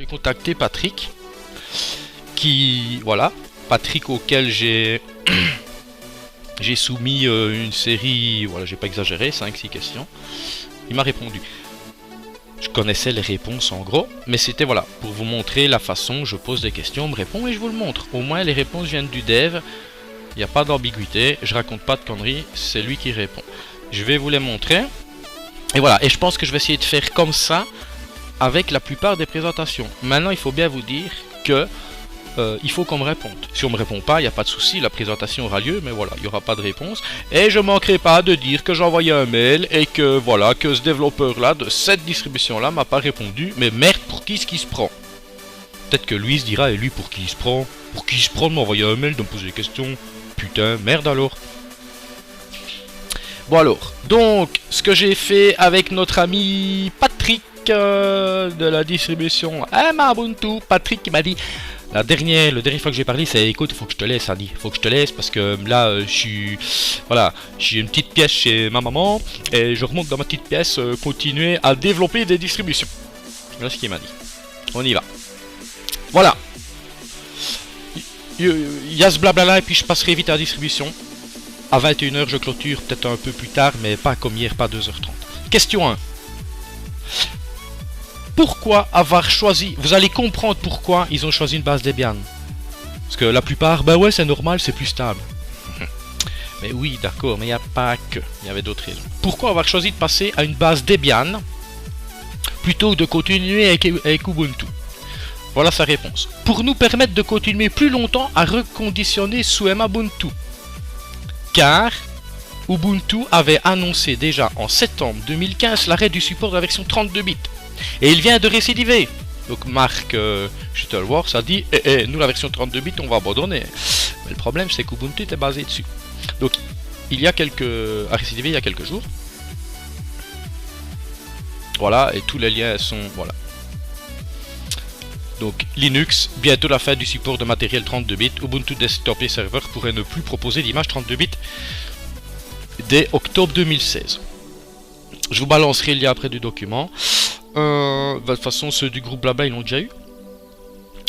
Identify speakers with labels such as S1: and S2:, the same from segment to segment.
S1: J'ai contacté Patrick, Patrick auquel j'ai soumis une série, voilà, j'ai pas exagéré, 5-6 questions. Il m'a répondu. Je connaissais les réponses en gros, mais c'était voilà, pour vous montrer la façon, je pose des questions, on me répond et je vous le montre. Au moins les réponses viennent du dev, il n'y a pas d'ambiguïté, je raconte pas de conneries, c'est lui qui répond. Je vais vous les montrer. Et voilà, et je pense que je vais essayer de faire comme ça avec la plupart des présentations. Maintenant, il faut bien vous dire que il faut qu'on me réponde. Si on me répond pas, il n'y a pas de souci, la présentation aura lieu, mais voilà, il n'y aura pas de réponse. Et je manquerai pas de dire que j'ai envoyé un mail et que voilà, que ce développeur-là, de cette distribution-là, m'a pas répondu. Mais merde, pour qui est-ce qu'il se prend? Peut-être que lui se dira, et lui, pour qui il se prend? Pour qui il se prend de m'envoyer un mail, de me poser des questions? Putain, merde alors. Bon alors, donc, ce que j'ai fait avec notre ami Patrick de la distribution Ubuntu, Patrick qui m'a dit, la dernière fois que j'ai parlé, c'est écoute, il faut que je te laisse, Andy, il faut que je te laisse parce que là, j'ai une petite pièce chez ma maman et je remonte dans ma petite pièce, continuer à développer des distributions. Voilà ce qu'il m'a dit. On y va. Voilà. Il y a ce blabla et puis je passerai vite à la distribution. À 21 h, je clôture, peut-être un peu plus tard, mais pas comme hier, pas 2 h 30. Question 1. Pourquoi avoir choisi... Vous allez comprendre pourquoi ils ont choisi une base Debian. Parce que la plupart, bah ouais, c'est normal, c'est plus stable. Mais oui, d'accord, mais il n'y a pas que. Il y avait d'autres raisons. Pourquoi avoir choisi de passer à une base Debian plutôt que de continuer avec Ubuntu? Voilà sa réponse. Pour nous permettre de continuer plus longtemps à reconditionner sous Ubuntu. Car Ubuntu avait annoncé déjà en septembre 2015 l'arrêt du support de la version 32 bits. Et il vient de récidiver. Donc Mark Shuttleworth a dit nous la version 32 bits on va abandonner. Mais le problème c'est qu'Ubuntu était basé dessus. Donc il a récidivé il y a quelques jours. Voilà, et tous les liens sont... Voilà. Donc Linux, bientôt la fin du support de matériel 32 bits. Ubuntu Desktop et serveur pourrait ne plus proposer d'image 32 bits dès octobre 2016. Je vous balancerai le lien après du document. De toute façon, ceux du groupe Blabla, ils l'ont déjà eu.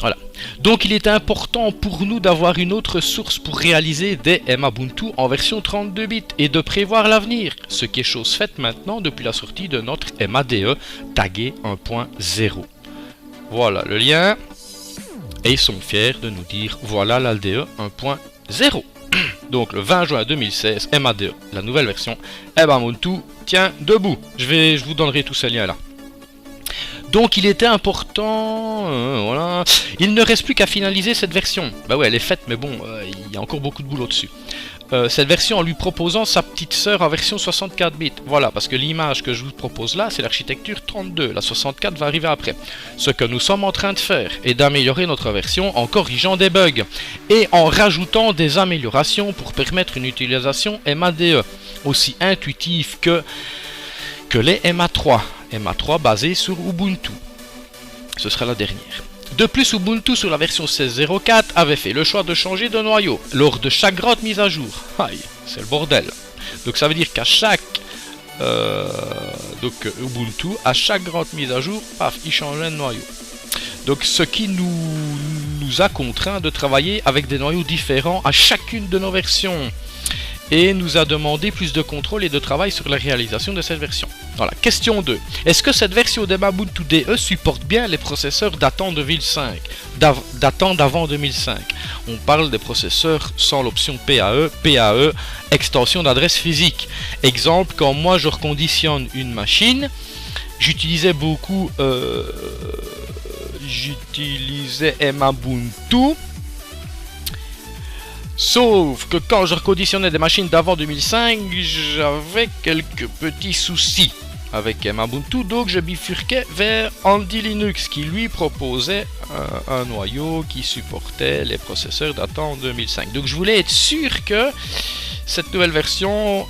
S1: Voilà. Donc il est important pour nous d'avoir une autre source pour réaliser des Ubuntu en version 32 bits et de prévoir l'avenir. Ce qui est chose faite maintenant depuis la sortie de notre MADE tagué 1.0. Voilà le lien. Et ils sont fiers de nous dire voilà l'ALDE 1.0. Donc le 20 juin 2016, MADE, la nouvelle version, Ubuntu tient debout. Je vous donnerai tous ces liens là. Donc il était important, voilà. Il ne reste plus qu'à finaliser cette version. Bah ouais, elle est faite, mais bon, il y a encore beaucoup de boulot dessus. Cette version en lui proposant sa petite sœur en version 64 bits. Voilà, parce que l'image que je vous propose là, c'est l'architecture 32. La 64 va arriver après. Ce que nous sommes en train de faire est d'améliorer notre version en corrigeant des bugs et en rajoutant des améliorations pour permettre une utilisation MADE aussi intuitive que les MA3. MA3 basé sur Ubuntu. Ce sera la dernière. De plus, Ubuntu sur la version 16.04 avait fait le choix de changer de noyau lors de chaque grande mise à jour. Aïe, c'est le bordel. Donc ça veut dire qu'à chaque Ubuntu, à chaque grande mise à jour, paf, il changeait de noyau. Donc ce qui nous a contraint de travailler avec des noyaux différents à chacune de nos versions. Et nous a demandé plus de contrôle et de travail sur la réalisation de cette version. Voilà, question 2. Est-ce que cette version d'Ubuntu DE supporte bien les processeurs datant d'avant 2005? On parle des processeurs sans l'option PAE, extension d'adresse physique. Exemple, quand moi je reconditionne une machine, j'utilisais beaucoup Ubuntu. Sauf que quand je reconditionnais des machines d'avant 2005, j'avais quelques petits soucis avec Ubuntu, donc je bifurquais vers Andy Linux qui lui proposait un noyau qui supportait les processeurs datant de 2005. Donc je voulais être sûr que cette nouvelle version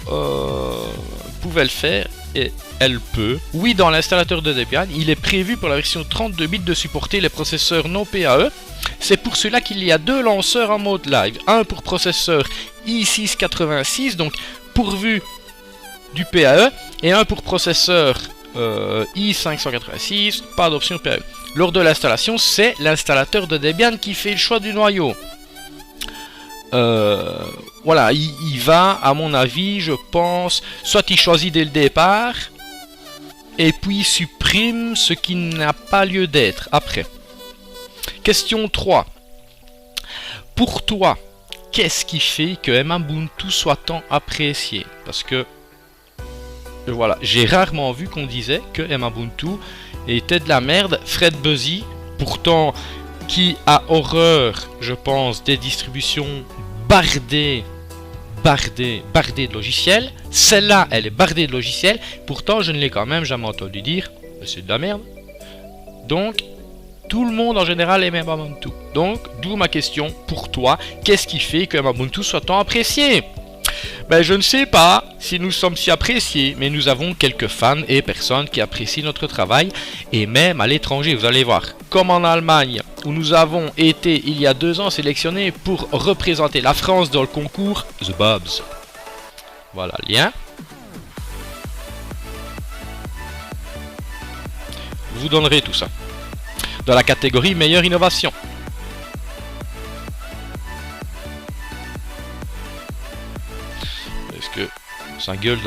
S1: pouvait le faire et elle peut. Oui, dans l'installateur de Debian, il est prévu pour la version 32 bits de supporter les processeurs non PAE. C'est pour cela qu'il y a deux lanceurs en mode live. Un pour processeur i686, donc pourvu du PAE, et un pour processeur i586, pas d'option PAE. Lors de l'installation, c'est l'installateur de Debian qui fait le choix du noyau. Voilà, il va, à mon avis, je pense, soit il choisit dès le départ, et puis il supprime ce qui n'a pas lieu d'être après. Question 3. Pour toi, qu'est-ce qui fait que Mbuntu soit tant apprécié? Parce que, voilà, j'ai rarement vu qu'on disait que Mbuntu était de la merde. Fred Buzzy, pourtant, qui a horreur, je pense, des distributions bardées de logiciels. Celle-là, elle est bardée de logiciels. Pourtant, je ne l'ai quand même jamais entendu dire c'est de la merde. Donc, tout le monde en général aime Mbuntu. Donc, d'où ma question pour toi. Qu'est-ce qui fait que Mbuntu soit tant apprécié? Ben, je ne sais pas si nous sommes si appréciés, mais nous avons quelques fans et personnes qui apprécient notre travail, et même à l'étranger, vous allez voir. Comme en Allemagne, où nous avons été il y a 2 ans sélectionnés pour représenter la France dans le concours The Bobs. Voilà le lien. Vous donnerez tout ça. Dans la catégorie meilleure innovation. Est-ce que ça gueule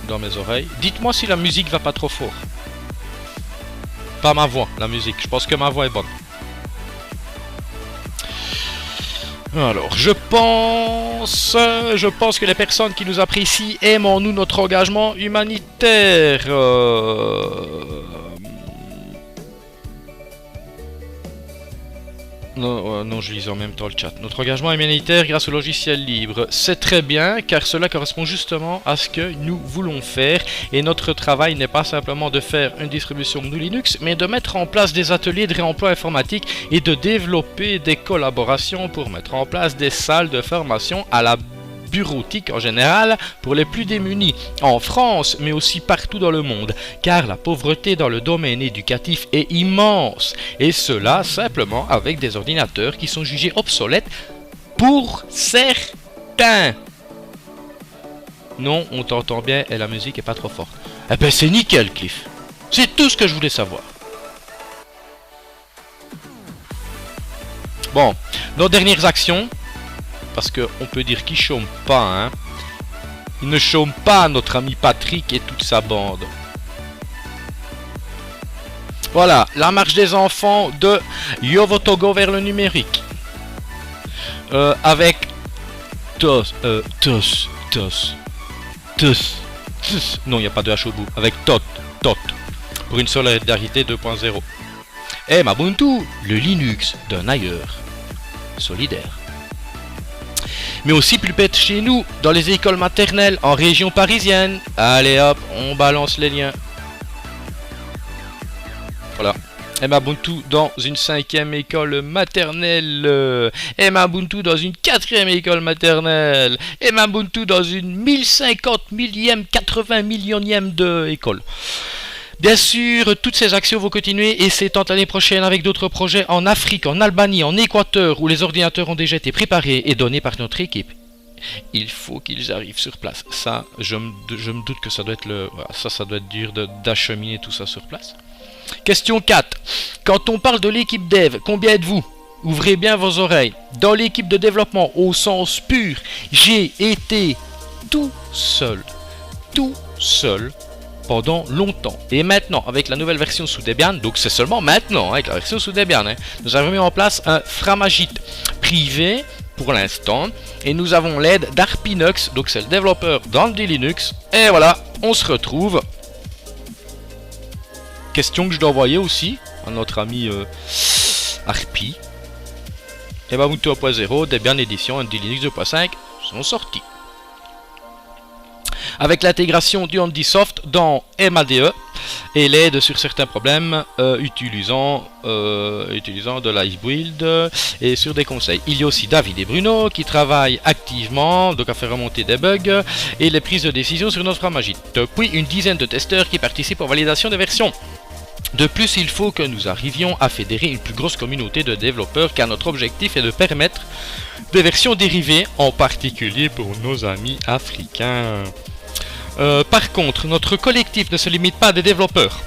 S1: dans mes oreilles? Dites-moi si la musique va pas trop fort. Pas ma voix, la musique. Je pense que ma voix est bonne. Alors, je pense que les personnes qui nous apprécient aiment en nous notre engagement humanitaire. Non, je lis en même temps le chat. Notre engagement humanitaire grâce au logiciel libre, c'est très bien, car cela correspond justement à ce que nous voulons faire. Et notre travail n'est pas simplement de faire une distribution GNU Linux, mais de mettre en place des ateliers de réemploi informatique et de développer des collaborations pour mettre en place des salles de formation à la bureautique en général pour les plus démunis, en France mais aussi partout dans le monde, car la pauvreté dans le domaine éducatif est immense, et cela simplement avec des ordinateurs qui sont jugés obsolètes pour certains. Non, on t'entend bien et la musique est pas trop forte. Eh ben c'est nickel, Cliff. C'est tout ce que je voulais savoir. Bon, nos dernières actions, parce qu'on peut dire qu'il chôme pas, hein. Il ne chôme pas, notre ami Patrick et toute sa bande. Voilà, la marche des enfants de Yovotogo vers le numérique. Avec TOS. Non, il n'y a pas de H au bout. Avec TOT. Pour une solidarité 2.0. Et Mbuntu, le Linux d'un ailleurs. Solidaire. Mais aussi plus bête chez nous, dans les écoles maternelles, en région parisienne. Allez hop, on balance les liens. Voilà. Mbuntu dans une 5e école maternelle. Mbuntu dans une 4e école maternelle. Mbuntu dans une 1050 millième, 80 millionième de école. Bien sûr, toutes ces actions vont continuer et s'étendent l'année prochaine avec d'autres projets en Afrique, en Albanie, en Équateur, où les ordinateurs ont déjà été préparés et donnés par notre équipe. Il faut qu'ils arrivent sur place. Ça, je me doute que ça doit être ça doit être dur d'acheminer tout ça sur place. Question 4. Quand on parle de l'équipe dev, combien êtes-vous? Ouvrez bien vos oreilles. Dans l'équipe de développement, au sens pur, j'ai été tout seul. Pendant longtemps. Et maintenant, avec la nouvelle version sous Debian, donc c'est seulement maintenant, avec la version sous Debian, nous avons mis en place un Framagit privé pour l'instant, et nous avons l'aide d'Arpinox, donc c'est le développeur d'Andy Linux, et voilà, on se retrouve. Question que je dois envoyer aussi à notre ami Arpi. Et Mbuntu 1.0, Debian édition, Andy Linux 2.5 sont sortis. Avec l'intégration du HandySoft dans MADE et l'aide sur certains problèmes utilisant de LiveBuild et sur des conseils. Il y a aussi David et Bruno qui travaillent activement, donc à faire remonter des bugs et les prises de décision sur notre Framagit. Puis une dizaine de testeurs qui participent aux validations des versions. De plus, il faut que nous arrivions à fédérer une plus grosse communauté de développeurs, car notre objectif est de permettre des versions dérivées, en particulier pour nos amis africains. Par contre, notre collectif ne se limite pas à des développeurs.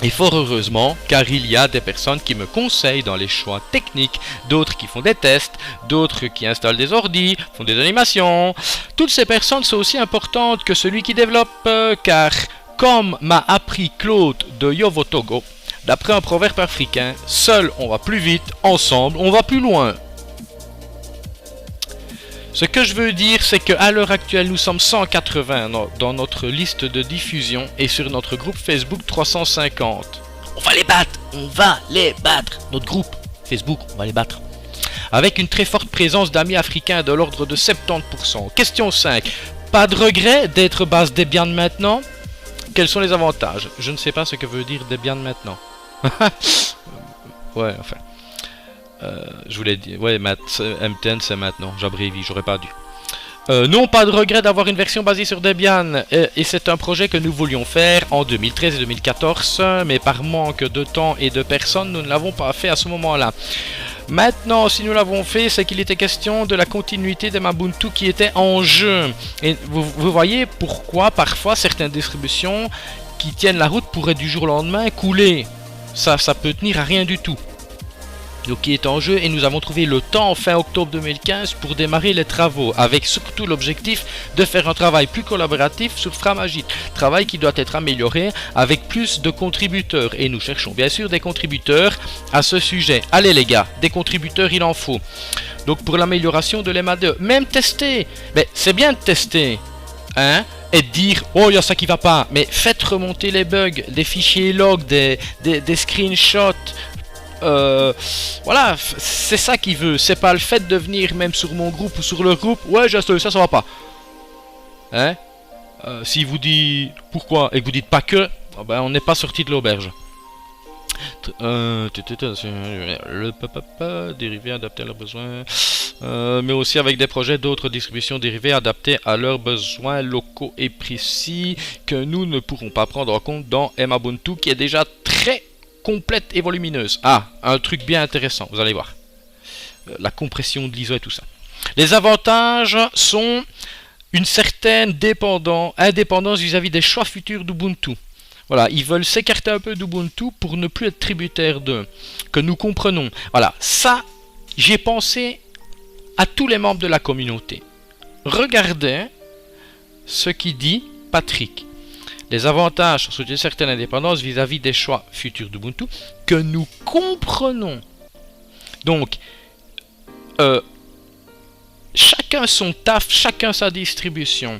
S1: Et fort heureusement, car il y a des personnes qui me conseillent dans les choix techniques, d'autres qui font des tests, d'autres qui installent des ordis, font des animations. Toutes ces personnes sont aussi importantes que celui qui développe, car, comme m'a appris Claude de Yovo Togo, d'après un proverbe africain, seul on va plus vite, ensemble on va plus loin. Ce que je veux dire, c'est qu'à l'heure actuelle, nous sommes 180 dans notre liste de diffusion et sur notre groupe Facebook 350. On va les battre. Notre groupe Facebook, on va les battre. Avec une très forte présence d'amis africains de l'ordre de 70%. Question 5. Pas de regret d'être base Debian maintenant? Quels sont les avantages? Je ne sais pas ce que veut dire Debian maintenant. Ouais, enfin. Je voulais dire, ouais, M10 c'est maintenant, j'abrévie, j'aurais pas dû. Non, pas de regret d'avoir une version basée sur Debian, et c'est un projet que nous voulions faire en 2013 et 2014, mais par manque de temps et de personnes, nous ne l'avons pas fait à ce moment-là. Maintenant, si nous l'avons fait, c'est qu'il était question de la continuité de Ubuntu qui était en jeu. Et vous voyez pourquoi parfois certaines distributions qui tiennent la route pourraient du jour au lendemain couler. Ça peut tenir à rien du tout. Donc qui est en jeu, et nous avons trouvé le temps fin octobre 2015 pour démarrer les travaux, avec surtout l'objectif de faire un travail plus collaboratif sur Framagic, travail qui doit être amélioré avec plus de contributeurs, et nous cherchons bien sûr des contributeurs à ce sujet. Allez les gars, des contributeurs il en faut. Donc pour l'amélioration de l'EMA2, même tester, mais c'est bien de tester, hein, et de dire oh il y a ça qui va pas, mais faites remonter les bugs, des fichiers log, des screenshots. Voilà, c'est ça qu'il veut. C'est pas le fait de venir même sur mon groupe ou sur le groupe. Ouais, j'ai installé ça, ça va pas. Hein? S'il vous dit pourquoi et que vous dites pas que, ben on n'est pas sorti de l'auberge. Le dérivé adapté à leurs besoins, mais aussi avec des projets d'autres distributions dérivées adaptées à leurs besoins locaux et précis que nous ne pourrons pas prendre en compte dans Ubuntu qui est déjà très complète et volumineuse. Ah, un truc bien intéressant, vous allez voir. La compression de l'ISO et tout ça. Les avantages sont une certaine indépendance vis-à-vis des choix futurs d'Ubuntu. Voilà, ils veulent s'écarter un peu d'Ubuntu pour ne plus être tributaires d'eux, que nous comprenons. Voilà, ça, j'ai pensé à tous les membres de la communauté. Regardez ce qu'il dit Patrick. Les avantages sont une certaine indépendance vis-à-vis des choix futurs d'Ubuntu que nous comprenons. Donc, chacun son taf, chacun sa distribution.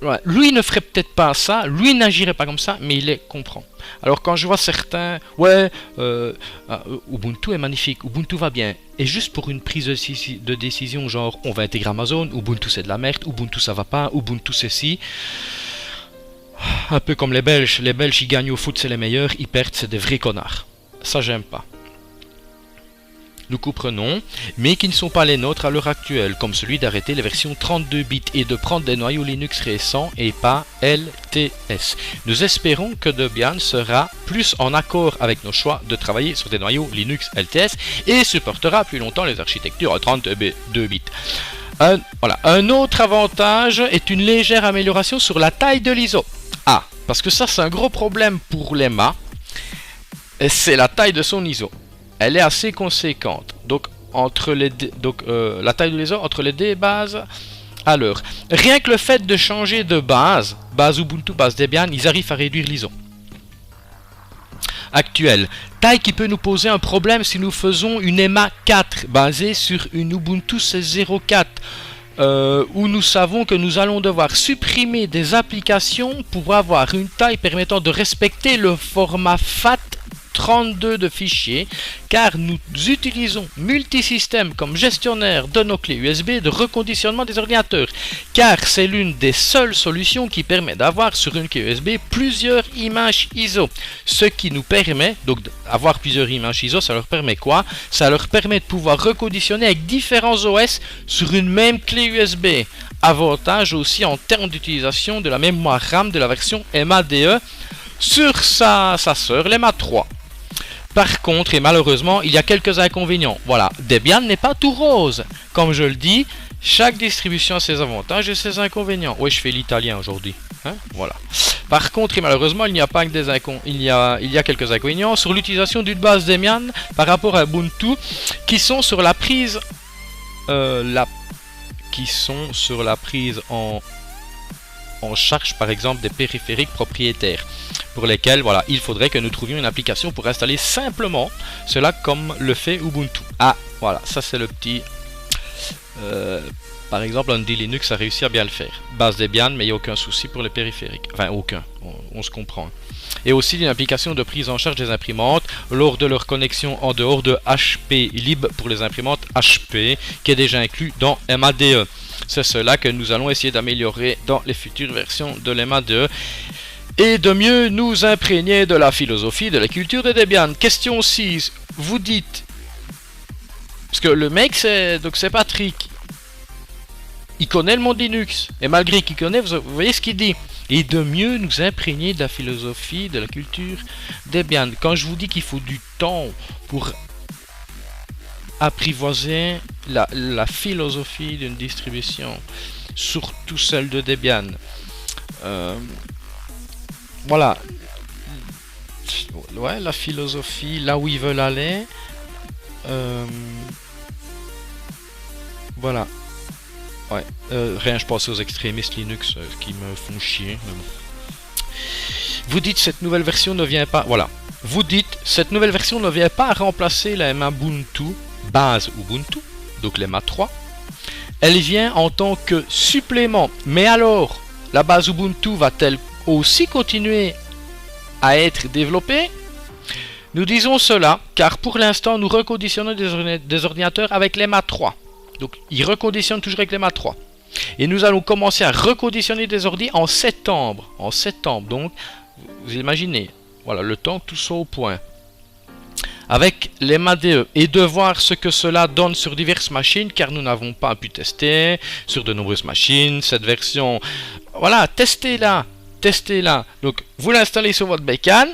S1: Ouais, lui ne ferait peut-être pas ça, lui n'agirait pas comme ça, mais il les comprend. Alors quand je vois certains, ouais, Ubuntu est magnifique, Ubuntu va bien, et juste pour une prise de décision genre on va intégrer Amazon, Ubuntu c'est de la merde, Ubuntu ça va pas, Ubuntu c'est si. Un peu comme les Belges ils gagnent au foot c'est les meilleurs, ils perdent c'est des vrais connards. Ça j'aime pas. Nous comprenons, mais qui ne sont pas les nôtres à l'heure actuelle, comme celui d'arrêter les versions 32 bits et de prendre des noyaux Linux récents et pas LTS. Nous espérons que Debian sera plus en accord avec nos choix de travailler sur des noyaux Linux LTS et supportera plus longtemps les architectures à 32 bits. Voilà. Un autre avantage est une légère amélioration sur la taille de l'ISO. Ah, parce que ça c'est un gros problème pour l'EMA, c'est la taille de son ISO. Elle est assez conséquente, donc la taille de l'ISO entre les deux bases à l'heure. Rien que le fait de changer de base Ubuntu, base Debian, ils arrivent à réduire l'ISO actuelle. Taille qui peut nous poser un problème si nous faisons une EMA 4 basée sur une Ubuntu 16.04. Où nous savons que nous allons devoir supprimer des applications pour avoir une taille permettant de respecter le format FAT32 de fichiers, car nous utilisons multisystème comme gestionnaire de nos clés USB de reconditionnement des ordinateurs, car c'est l'une des seules solutions qui permet d'avoir sur une clé USB plusieurs images ISO, ce qui nous permet donc d'avoir plusieurs images ISO. Ça leur permet quoi? Ça leur permet de pouvoir reconditionner avec différents OS sur une même clé USB. Avantage aussi en termes d'utilisation de la mémoire RAM de la version MADE sur sa sœur, l'EMA 3. Par contre, et malheureusement, il y a quelques inconvénients. Voilà, Debian n'est pas tout rose. Comme je le dis, Chaque distribution a ses avantages et ses inconvénients. Ouais, je fais l'italien aujourd'hui. Hein, voilà. Par contre, et malheureusement, il n'y a pas que des il y a quelques inconvénients sur l'utilisation d'une base Debian par rapport à Ubuntu qui sont sur la prise en charge par exemple des périphériques propriétaires pour lesquels voilà, il faudrait que nous trouvions une application pour installer simplement cela comme le fait Ubuntu. Ah, voilà, ça c'est le petit par exemple, Andy Linux a réussi à bien le faire. Base Debian, mais il n'y a aucun souci pour les périphériques. Enfin, aucun. On se comprend. Et aussi une application de prise en charge des imprimantes lors de leur connexion en dehors de HP Lib pour les imprimantes HP, qui est déjà inclus dans MADE. C'est cela que nous allons essayer d'améliorer dans les futures versions de l'MADE. Et de mieux nous imprégner de la philosophie de la culture de Debian. Question 6. Vous dites... Parce que le mec, c'est Patrick. Il connaît le monde Linux. Et malgré qu'il connaît, vous voyez ce qu'il dit. Et de mieux nous imprégner de la philosophie, de la culture Debian. Quand je vous dis qu'il faut du temps pour apprivoiser la philosophie d'une distribution, surtout celle de Debian. Voilà. Ouais, la philosophie, là où ils veulent aller. Voilà. Ouais, rien, je pense aux extrémistes Linux qui me font chier. Mais bon. Vous dites cette nouvelle version ne vient pas. Voilà. Vous dites cette nouvelle version ne vient pas remplacer la Ubuntu base Ubuntu, donc l'EMA 3. Elle vient en tant que supplément. Mais alors, la base Ubuntu va-t-elle aussi continuer à être développée? Nous disons cela car pour l'instant nous reconditionnons des ordinateurs avec l'EMA 3. Donc, il reconditionne toujours avec l'EMA 3. Et nous allons commencer à reconditionner des ordi en septembre. En septembre, donc, vous imaginez, voilà, le temps que tout soit au point. Avec l'EMA DE. Et de voir ce que cela donne sur diverses machines, car nous n'avons pas pu tester sur de nombreuses machines. Cette version, voilà, testez-la. Testez-la. Donc, vous l'installez sur votre bécane,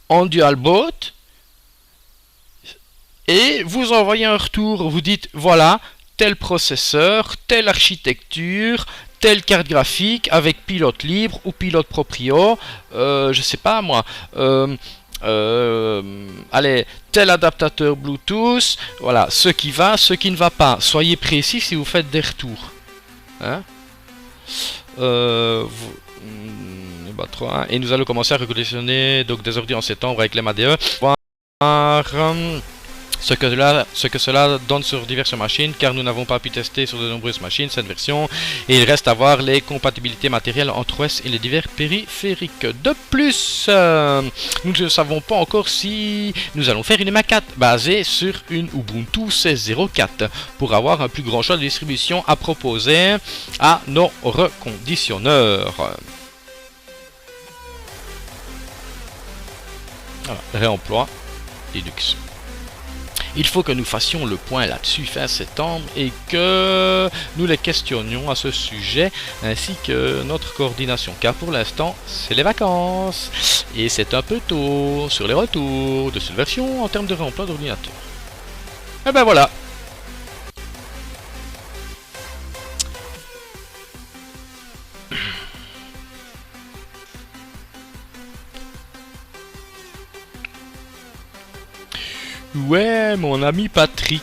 S1: en dual boot. Et vous envoyez un retour, vous dites voilà, tel processeur, telle architecture, telle carte graphique avec pilote libre ou pilote proprio, je sais pas moi, allez, tel adaptateur Bluetooth, voilà, ce qui va, ce qui ne va pas. Soyez précis si vous faites des retours. Hein, et nous allons commencer à reconditionner donc des ordi en septembre avec les MADE. Ce que cela donne sur diverses machines, car nous n'avons pas pu tester sur de nombreuses machines cette version, et il reste à voir les compatibilités matérielles entre OS et les divers périphériques. De plus, nous ne savons pas encore si nous allons faire une EMA 4 basée sur une Ubuntu 16.04 pour avoir un plus grand choix de distribution à proposer à nos reconditionneurs. Voilà, réemploi Linux. Il faut que nous fassions le point là-dessus fin septembre et que nous les questionnions à ce sujet ainsi que notre coordination, car pour l'instant c'est les vacances et c'est un peu tôt sur les retours de cette version en termes de réemploi d'ordinateur. Et ben voilà. Ouais, mon ami Patrick.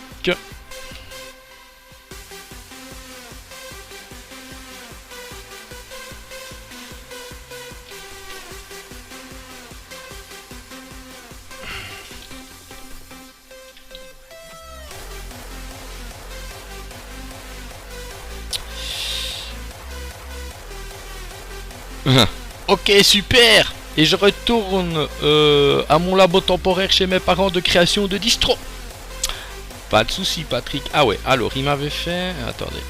S1: Ok, super. Et je retourne à mon labo temporaire chez mes parents de création de distro. Pas de souci, Patrick. Ah ouais, alors il m'avait fait... Attendez.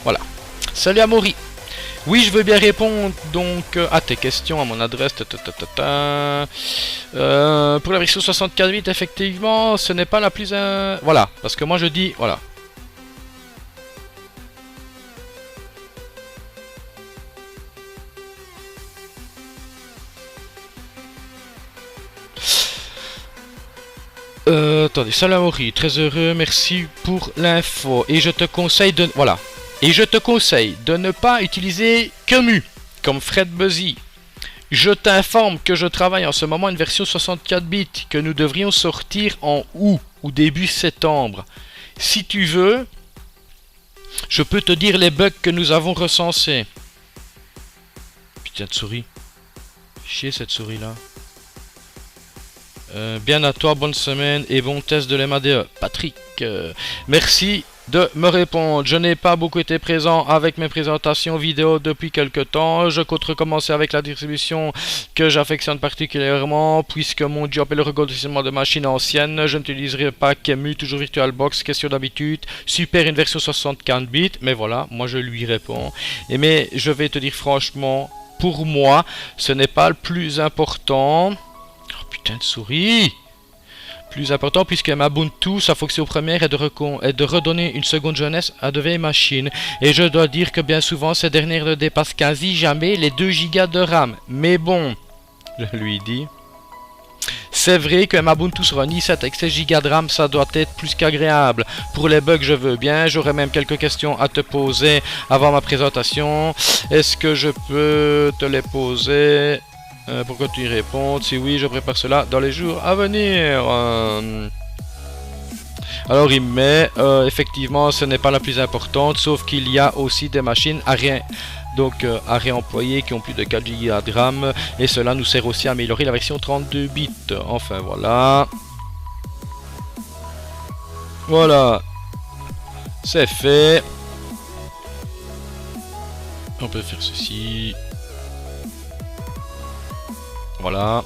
S1: Voilà. Salut Amaury. Oui, je veux bien répondre donc à tes questions, à mon adresse. Pour la version 64 bits, effectivement, ce n'est pas la plus... Voilà, parce que moi je dis... Voilà. attendez, Salamori, très heureux, merci pour l'info. Et je te conseille de... Voilà. Et je te conseille de ne pas utiliser Camus, comme Fred Buzzy. Je t'informe que je travaille en ce moment une version 64 bits, que nous devrions sortir en août ou début septembre. Si tu veux, je peux te dire les bugs que nous avons recensés. Putain de souris. Chier cette souris là. Bien à toi, bonne semaine et bon test de l'MADE. Patrick, merci de me répondre. Je n'ai pas beaucoup été présent avec mes présentations vidéo depuis quelques temps. Je compte recommencer avec la distribution que j'affectionne particulièrement puisque mon job est le reconditionnement de machines anciennes. Je n'utiliserai pas Camus, toujours VirtualBox, question d'habitude. Super, une version 64 bits. Mais voilà, moi je lui réponds. Mais je vais te dire franchement, pour moi, ce n'est pas le plus important. Oh putain de souris! Plus important puisque ma Ubuntu, sa fonction première est de redonner une seconde jeunesse à de vieilles machines. Et je dois dire que bien souvent ces dernières ne dépassent quasi jamais les 2 Go de RAM. Mais bon, je lui dis. C'est vrai que ma Ubuntu sur un i7 avec 16 Go de RAM, ça doit être plus qu'agréable. Pour les bugs, je veux bien. J'aurais même quelques questions à te poser avant ma présentation. Est-ce que je peux te les poser? Pourquoi tu y réponds? Si oui, je prépare cela dans les jours à venir. Alors il met, effectivement, ce n'est pas la plus importante, sauf qu'il y a aussi des machines à réemployer qui ont plus de 4 Go de RAM, et cela nous sert aussi à améliorer la version 32 bits. Enfin voilà. Voilà. C'est fait. On peut faire ceci. Voilà.